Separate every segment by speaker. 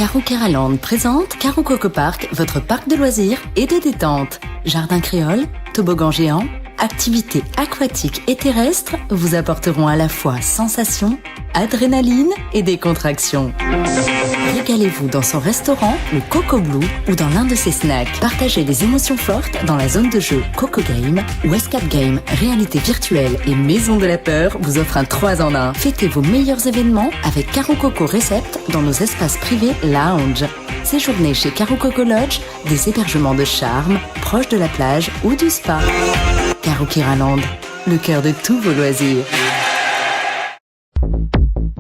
Speaker 1: Caro Keraland présente Caro Coco Park, votre parc de loisirs et de détente. Jardin créole, toboggan géant, activités aquatiques et terrestres vous apporteront à la fois sensations, adrénaline et décontraction. Régalez-vous dans son restaurant, le Coco Blue, ou dans l'un de ses snacks. Partagez des émotions fortes dans la zone de jeu Coco Game, ou Escape Game, réalité virtuelle et maison de la peur vous offre un 3 en 1. Fêtez vos meilleurs événements avec Caro Coco Recept dans nos espaces privés lounge. Séjournez chez Caro Coco Lodge, des hébergements de charme, proches de la plage ou du spa. Caro Keraland, le cœur de tous vos loisirs.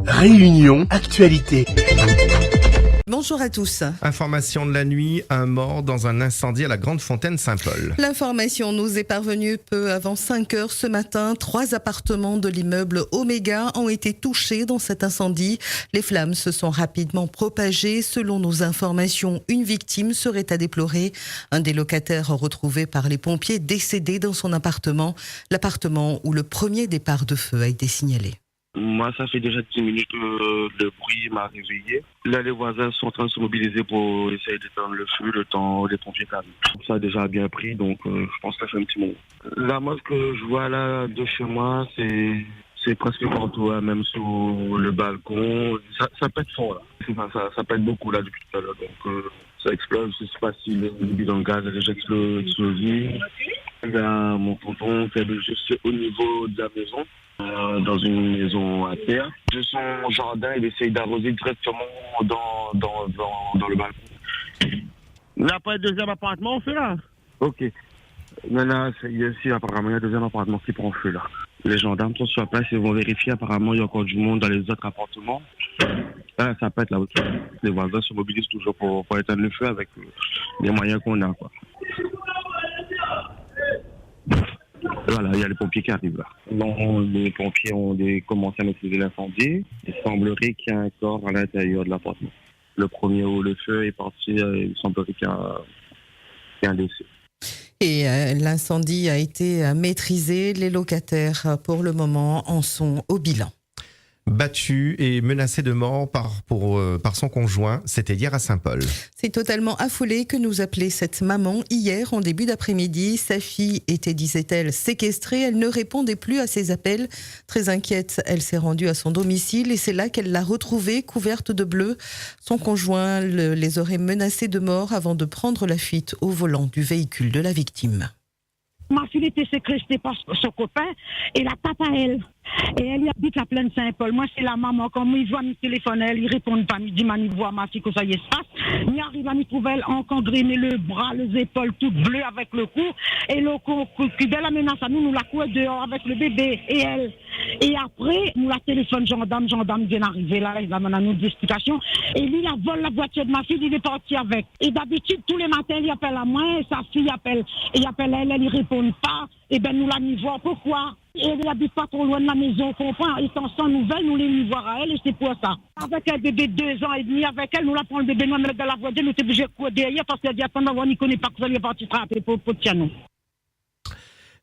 Speaker 2: Réunion Actualité.
Speaker 3: Bonjour à tous.
Speaker 4: Information de la nuit, un mort dans un incendie à la Grande Fontaine Saint-Paul.
Speaker 3: L'information nous est parvenue peu avant 5 heures ce matin. 3 appartements de l'immeuble Omega ont été touchés dans cet incendie. Les flammes se sont rapidement propagées. Selon nos informations, une victime serait à déplorer. Un des locataires retrouvé par les pompiers décédé dans son appartement. L'appartement où le premier départ de feu a été signalé.
Speaker 5: Moi, ça fait déjà 10 minutes que le bruit m'a réveillé. Là, les voisins sont en train de se mobiliser pour essayer d'éteindre le feu le temps les pompiers arrivent. Ça a déjà bien pris, donc je pense que ça fait un petit moment. La mode que je vois là de chez moi, c'est presque partout, hein, même sur le balcon. Ça pète fort, là. Enfin, ça pète beaucoup, là, depuis tout à l'heure. Donc, ça explose. Je ne sais pas si le bidon de gaz est déjà explosé. Il y a mon tonton qui est juste au niveau de la maison. Dans une maison à terre. De son jardin, il essaye d'arroser directement dans le balcon.
Speaker 6: Il n'y a pas de deuxième appartement au feu là?
Speaker 5: Ok. Maintenant, apparemment, il y a un deuxième appartement qui prend feu là. Les gendarmes sont sur la place, ils vont vérifier. Apparemment, il y a encore du monde dans les autres appartements. Là, ça pète là. Okay. Les voisins se mobilisent toujours pour éteindre le feu avec les moyens qu'on a, quoi. Voilà, il y a les pompiers qui arrivent là. Non, les pompiers ont commencé à maîtriser l'incendie. Il semblerait qu'il y a un corps à l'intérieur de l'appartement. Le premier où le feu est parti, il semblerait qu'il y a un décès.
Speaker 3: Et l'incendie a été maîtrisé. Les locataires, pour le moment, en sont au bilan.
Speaker 4: Battu et menacé de mort par son conjoint, c'était hier à Saint-Paul.
Speaker 3: C'est totalement affolé que nous appelait cette maman hier en début d'après-midi. Sa fille était, disait-elle, séquestrée. Elle ne répondait plus à ses appels. Très inquiète, elle s'est rendue à son domicile et c'est là qu'elle l'a retrouvée couverte de bleu. Son conjoint les aurait menacés de mort avant de prendre la fuite au volant du véhicule de la victime.
Speaker 7: Ma fille était séquestrée par son copain et la tape à elle. Et elle habite la plaine Saint-Paul. Moi, c'est la maman. Quand il voit me téléphoner, elle, il répond pas. Il dit, il voit ma fille, que ça y est, se passe. Il arrive à me trouver, elle, encadrée, mais le bras, les épaules, toutes bleues avec le cou. Et le cou, dès la menace à nous la couait dehors avec le bébé et elle. Et après, nous la téléphone gendarme vient arriver là, il amène à nous des explications. Et lui, il a volé la voiture de ma fille, il est parti avec. Et d'habitude, tous les matins, il appelle à moi, et sa fille appelle. Et il appelle elle ne répond pas. Et ben nous la mis voir. Pourquoi? Et elle n'habite pas trop loin de la maison, on comprend. Étant sans nouvelles, nous les mis voir à elle et c'est pour ça. Avec un bébé de 2 ans et demi, avec elle, nous la prenons le bébé, nous la mettons dans la voiture, nous sommes obligés de courir derrière parce qu'elle dit attends, on n'y connaît pas que ça lui est parti frapper pour Tiano.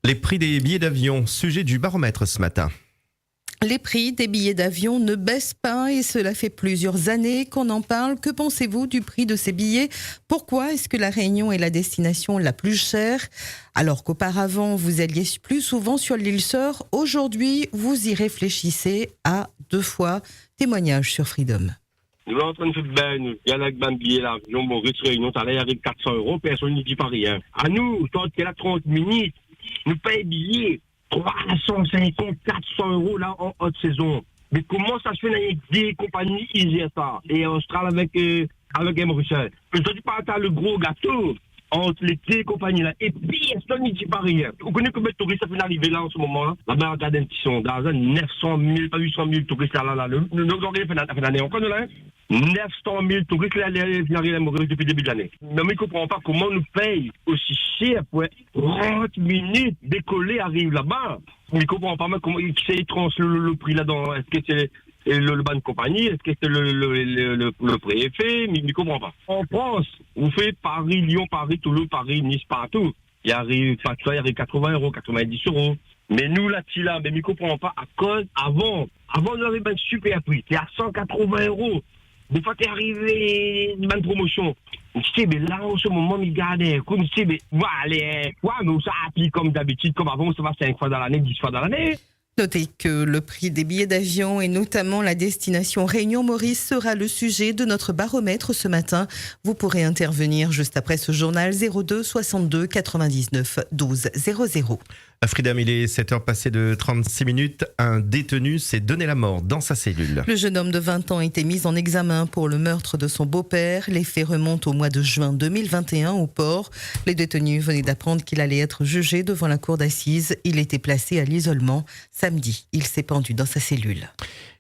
Speaker 4: Les prix des billets d'avion, sujet du baromètre ce matin.
Speaker 3: Les prix des billets d'avion ne baissent pas et cela fait plusieurs années qu'on en parle. Que pensez-vous du prix de ces billets? Pourquoi est-ce que la Réunion est la destination la plus chère? Alors qu'auparavant, vous alliez plus souvent sur l'île Sœur, aujourd'hui, vous y réfléchissez à 2 fois. Témoignage sur Freedom.
Speaker 6: Nous sommes en train de faire il y a un billet l'avion, bon, Réunion, ça là, avec 400 €, personne ne dit pas rien. À nous, quand il y a 30 minutes, nous payons billets. 350, 400 € là en haute saison. Mais comment ça se fait avec des compagnies qui gèrent ça? Et on se travaille avec Bruxelles. Je ne dis pas que le gros gâteau entre les deux compagnies là. Et puis, personne ne dit pas rien. Vous connaissez combien de touristes ça fait arriver là en ce moment là? Là-bas, regardez un petit sondage, 900 000, pas 800 000 touristes là. Nous avons fait l'année encore là. 900 000 touristes là, depuis le début de l'année. Mais je ne comprends pas comment nous paye aussi cher pour 30 minutes décoller arrive là-bas. Je ne comprends pas comment c'est trans le prix là-dedans. Est-ce que c'est le ban de compagnie? Est-ce que c'est le préfet? Je ne comprends pas. En France, on fait Paris, Lyon, Paris, Toulouse, Paris, Nice, partout. Il arrive 80 €, 90 €. Mais nous, là, mais je ne comprends pas à cause, avant, on avait un super prix. C'est à 180 €. Des fois, t'es arrivé une bonne promotion. Je sais, mais là, en ce moment, il gardait. Comme je sais, mais, allez, mais ça applique comme d'habitude, comme avant, ça va 5 fois dans l'année, 10 fois dans l'année.
Speaker 3: Notez que le prix des billets d'avion et notamment la destination Réunion-Maurice sera le sujet de notre baromètre ce matin. Vous pourrez intervenir juste après ce journal 02 62 99 12 00.
Speaker 4: Fridam, il est 7h passées de 36 minutes. Un détenu s'est donné la mort dans sa cellule.
Speaker 3: Le jeune homme de 20 ans a été mis en examen pour le meurtre de son beau-père. Les faits remontent au mois de juin 2021 au port. Les détenus venaient d'apprendre qu'il allait être jugé devant la cour d'assises. Il était placé à l'isolement. Samedi, il s'est pendu dans sa cellule.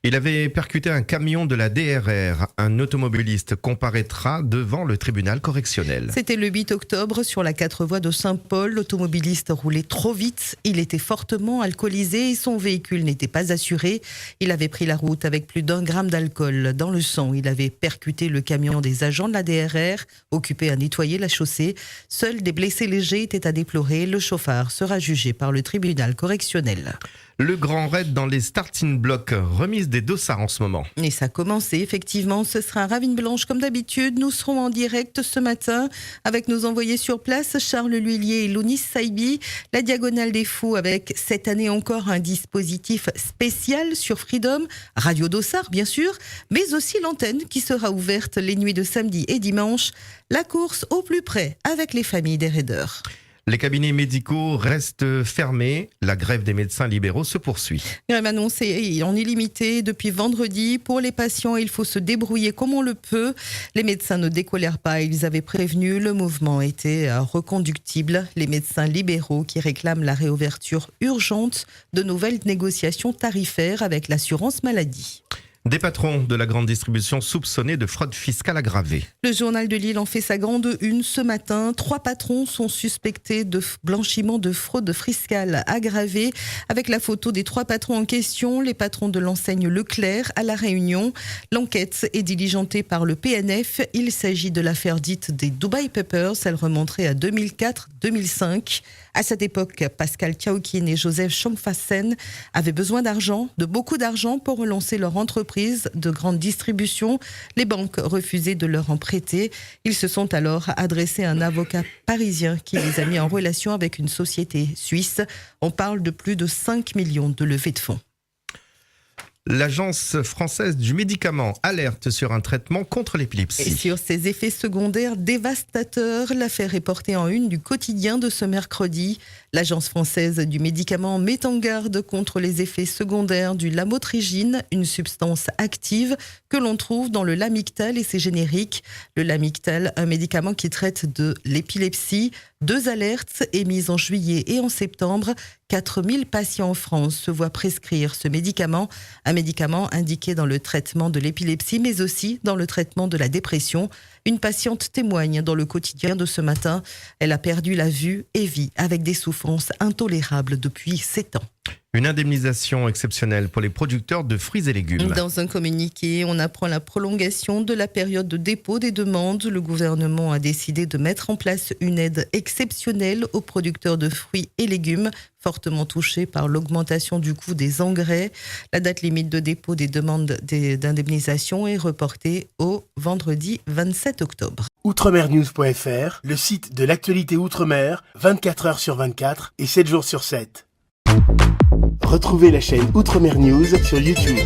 Speaker 4: Il avait percuté un camion de la DRR. Un automobiliste comparaîtra devant le tribunal correctionnel.
Speaker 3: C'était le 8 octobre sur la 4 voies de Saint-Paul. L'automobiliste roulait trop vite. Il était fortement alcoolisé et son véhicule n'était pas assuré. Il avait pris la route avec plus d'1 gramme d'alcool dans le sang. Il avait percuté le camion des agents de la DRR, occupé à nettoyer la chaussée. Seuls des blessés légers étaient à déplorer. Le chauffard sera jugé par le tribunal correctionnel.
Speaker 4: Le grand raid dans les starting blocks, remise des dossards en ce moment.
Speaker 3: Et ça a commencé, effectivement. Ce sera Ravine Blanche comme d'habitude. Nous serons en direct ce matin avec nos envoyés sur place, Charles Lhuillier et Lounis Saibi. La Diagonale des Fous avec cette année encore un dispositif spécial sur Freedom, Radio Dossard bien sûr, mais aussi l'antenne qui sera ouverte les nuits de samedi et dimanche. La course au plus près avec les familles des raideurs.
Speaker 4: Les cabinets médicaux restent fermés. La grève des médecins libéraux se poursuit.
Speaker 3: Grève annoncée en illimité depuis vendredi. Pour les patients, il faut se débrouiller comme on le peut. Les médecins ne décolèrent pas. Ils avaient prévenu. Le mouvement était reconductible. Les médecins libéraux qui réclament la réouverture urgente de nouvelles négociations tarifaires avec l'assurance maladie.
Speaker 4: Des patrons de la grande distribution soupçonnés de fraude fiscale aggravée.
Speaker 3: Le journal de Lille en fait sa grande une ce matin. 3 patrons sont suspectés de blanchiment de fraude fiscale aggravée. Avec la photo des 3 patrons en question, les patrons de l'enseigne Leclerc à La Réunion. L'enquête est diligentée par le PNF. Il s'agit de l'affaire dite des Dubai Papers. Elle remonterait à 2004-2005. À cette époque, Pascal Tchaoukine et Joseph Chomfassen avaient besoin d'argent, de beaucoup d'argent pour relancer leur entreprise de grande distribution. Les banques refusaient de leur en prêter. Ils se sont alors adressés à un avocat parisien qui les a mis en relation avec une société suisse. On parle de plus de 5 millions de levées de fonds.
Speaker 4: L'Agence française du médicament alerte sur un traitement contre l'épilepsie.
Speaker 3: Et sur ses effets secondaires dévastateurs, l'affaire est portée en une du quotidien de ce mercredi. L'Agence française du médicament met en garde contre les effets secondaires du lamotrigine, une substance active que l'on trouve dans le Lamictal et ses génériques. Le Lamictal, un médicament qui traite de l'épilepsie. 2 alertes émises en juillet et en septembre. 4000 patients en France se voient prescrire ce médicament. Un médicament indiqué dans le traitement de l'épilepsie, mais aussi dans le traitement de la dépression. Une patiente témoigne dans le quotidien de ce matin. Elle a perdu la vue et vit avec des souffrances intolérables depuis 7 ans.
Speaker 4: Une indemnisation exceptionnelle pour les producteurs de fruits et légumes.
Speaker 3: Dans un communiqué, on apprend la prolongation de la période de dépôt des demandes. Le gouvernement a décidé de mettre en place une aide exceptionnelle aux producteurs de fruits et légumes, fortement touchés par l'augmentation du coût des engrais. La date limite de dépôt des demandes d'indemnisation est reportée au vendredi 27 octobre.
Speaker 2: Outremernews.fr, le site de l'actualité Outre-mer, 24 heures sur 24 et 7 jours sur 7. Retrouvez la chaîne Outremer News sur YouTube.